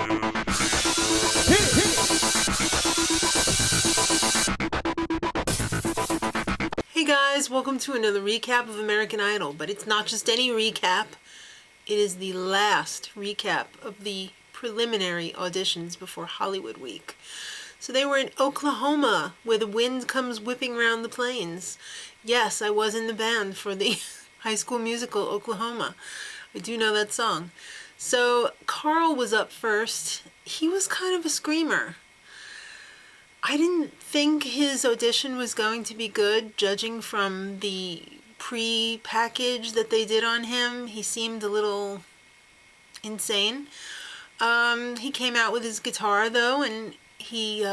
Hey guys, welcome to another recap of American Idol, but it's not just any recap, it is the last recap of the preliminary auditions before Hollywood Week. So they were in Oklahoma, where the wind comes whipping round the plains. Yes, I was in the band for the High School Musical Oklahoma. I do know that song. So Carl was up first. He was kind of a screamer. I didn't think his audition was going to be good, judging from the pre-package that they did on him. He seemed a little insane. He came out with his guitar though, and he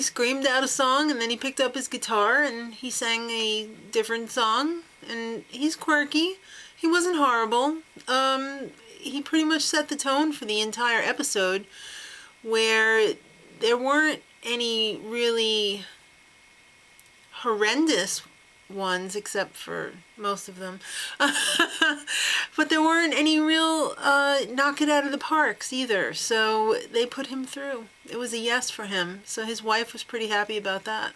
screamed out a song, and then he picked up his guitar and he sang a different song. And he's quirky. He wasn't horrible. He pretty much set the tone for the entire episode, where there weren't any really horrendous ones, except for most of them. But there weren't any real knock it out of the parks either. So they put him through. It was a yes for him. So his wife was pretty happy about that.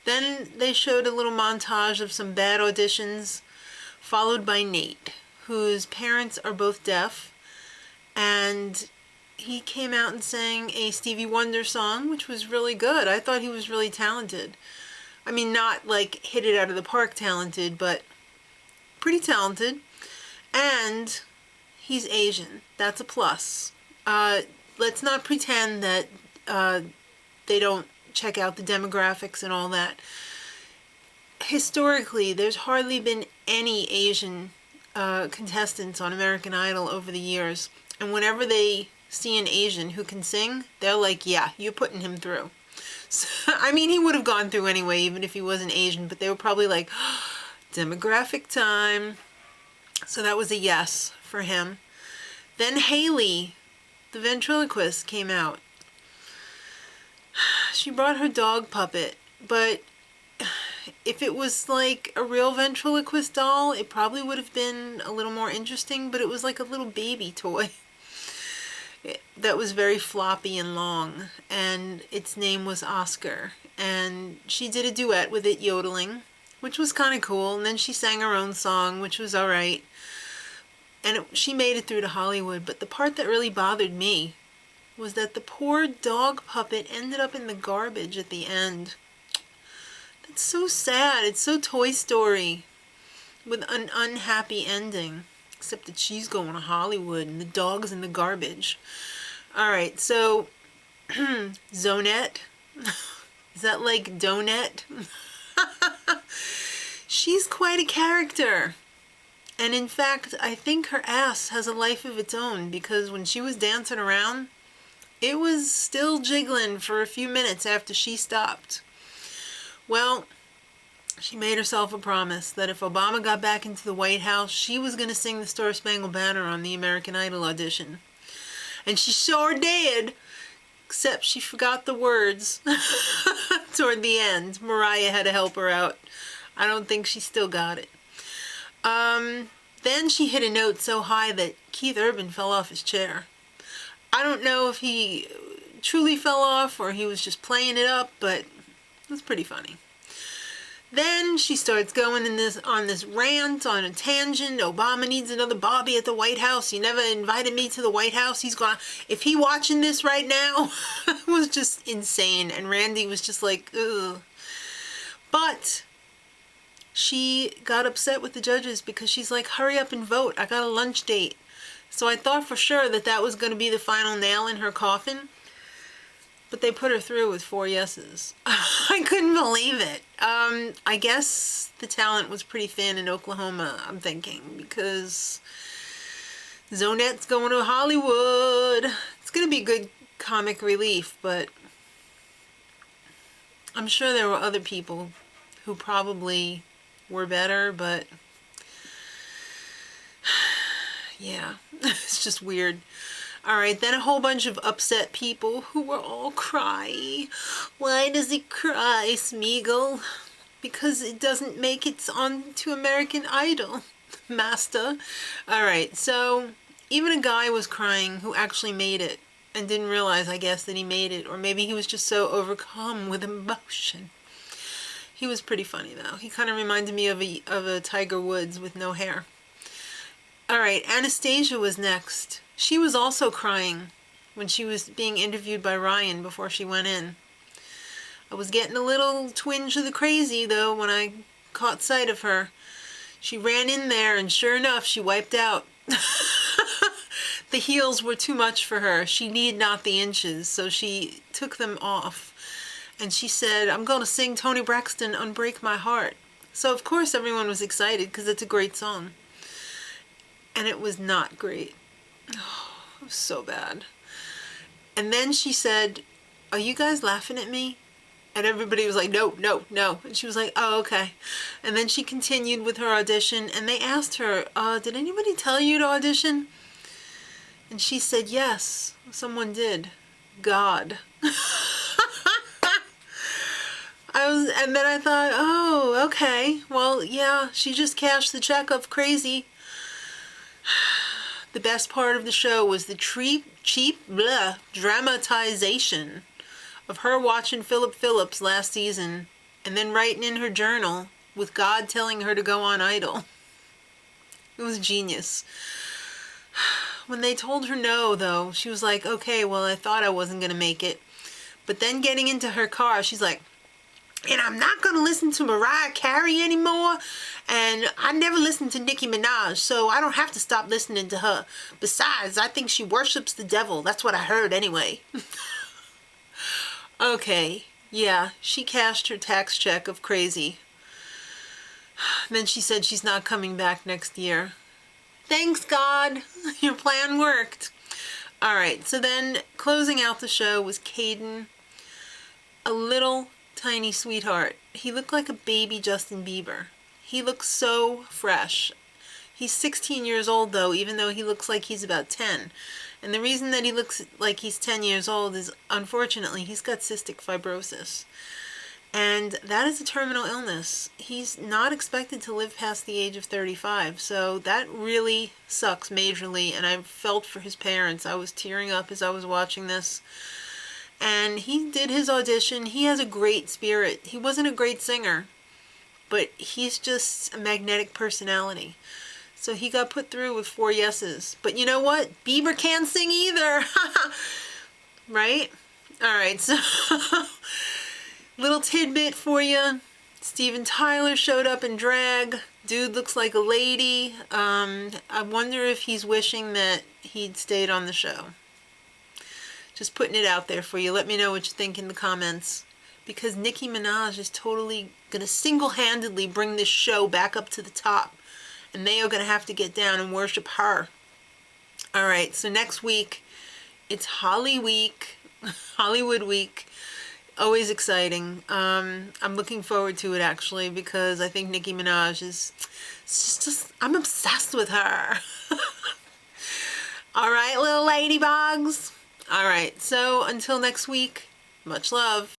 Then they showed a little montage of some bad auditions, followed by Nate, whose parents are both deaf, and he came out and sang a Stevie Wonder song, which was really good. I thought he was really talented. I mean, not like hit it out of the park talented, but pretty talented. And he's Asian. That's a plus. Let's not pretend that they don't check out the demographics and all that. Historically, there's hardly been any Asian contestants on American Idol over the years. And whenever they see an Asian who can sing, they're like, yeah, you're putting him through. So, I mean, he would have gone through anyway, even if he wasn't Asian, but they were probably like, oh, demographic time. So that was a yes for him. Then Haley, the ventriloquist, came out. She brought her dog puppet, but if it was like a real ventriloquist doll, it probably would have been a little more interesting, but it was like a little baby toy that was very floppy and long, and its name was Oscar, and she did a duet with it yodeling, which was kind of cool, and then she sang her own song, which was alright, and she made it through to Hollywood. But the part that really bothered me was that the poor dog puppet ended up in the garbage at the end. That's so sad. It's so Toy Story, with an unhappy ending. Except that she's going to Hollywood and the dog's in the garbage. Alright, so Zonette. Is that like Donut? She's quite a character. And in fact, I think her ass has a life of its own, because when she was dancing around, it was still jiggling for a few minutes after she stopped. Well, she made herself a promise that if Obama got back into the White House, she was going to sing the Star Spangled Banner on the American Idol audition. And she sure did, except she forgot the words toward the end. Mariah had to help her out. I don't think she still got it. Then she hit a note so high that Keith Urban fell off his chair. I don't know if he truly fell off or he was just playing it up, but it was pretty funny. Then she starts going on this rant, on a tangent. Obama needs another Bobby at the White House. He never invited me to the White House. He's gonna, if he watching this right now, it was just insane. And Randy was just like, ugh. But she got upset with the judges because she's like, hurry up and vote. I got a lunch date. So I thought for sure that that was going to be the final nail in her coffin. But they put her through with 4 yeses. I couldn't believe it. I guess the talent was pretty thin in Oklahoma, I'm thinking, because Zonette's going to Hollywood. It's going to be good comic relief, but I'm sure there were other people who probably were better, but yeah, it's just weird. Alright, then a whole bunch of upset people who were all cry. Why does he cry, Smeagol? Because it doesn't make it on to American Idol, master. Alright, so even a guy was crying who actually made it and didn't realize, I guess, that he made it. Or maybe he was just so overcome with emotion. He was pretty funny, though. He kind of reminded me of a Tiger Woods with no hair. All right, Anastasia was next. She was also crying when she was being interviewed by Ryan before she went in. I was getting a little twinge of the crazy, though, when I caught sight of her. She ran in there, and sure enough, she wiped out. The heels were too much for her. She needed not the inches, so she took them off. And she said, I'm going to sing Toni Braxton, Unbreak My Heart. So, of course, everyone was excited because it's a great song. And it was not great. Oh, it was so bad. And then she said, are you guys laughing at me? And everybody was like, no, no, no. And she was like, oh, okay. And then she continued with her audition, and they asked her, did anybody tell you to audition? And she said, yes, someone did. God. And then I thought, oh, okay. Well, yeah, she just cashed the check of crazy. The best part of the show was the cheap dramatization of her watching Philip Phillips last season and then writing in her journal with God telling her to go on Idol. It was genius. When they told her no, though, she was like, okay, well, I thought I wasn't going to make it. But then getting into her car, she's like, and I'm not going to listen to Mariah Carey anymore, and I never listened to Nicki Minaj, so I don't have to stop listening to her. Besides, I think she worships the devil. That's what I heard anyway. Okay, yeah, she cashed her tax check of crazy. Then she said she's not coming back next year. Thanks, God. Your plan worked. All right, so then closing out the show was Caden, a little tiny sweetheart. He looked like a baby Justin Bieber. He looks so fresh. He's 16 years old, though, even though he looks like he's about 10. And the reason that he looks like he's 10 years old is, unfortunately, he's got cystic fibrosis. And that is a terminal illness. He's not expected to live past the age of 35. So that really sucks majorly. And I felt for his parents. I was tearing up as I was watching this. And he did his audition. He has a great spirit. He wasn't a great singer, but he's just a magnetic personality. So he got put through with 4 yeses. But you know what? Bieber can't sing either. Right? All right, so little tidbit for you. Steven Tyler showed up in drag. Dude looks like a lady. I wonder if he's wishing that he'd stayed on the show. Just putting it out there for you. Let me know what you think in the comments. Because Nicki Minaj is totally going to single-handedly bring this show back up to the top. And they are going to have to get down and worship her. All right, so next week, it's Hollywood Week. Always exciting. I'm looking forward to it, actually, because I think Nicki Minaj is just I'm obsessed with her. All right, little ladybugs. All right, so until next week, much love.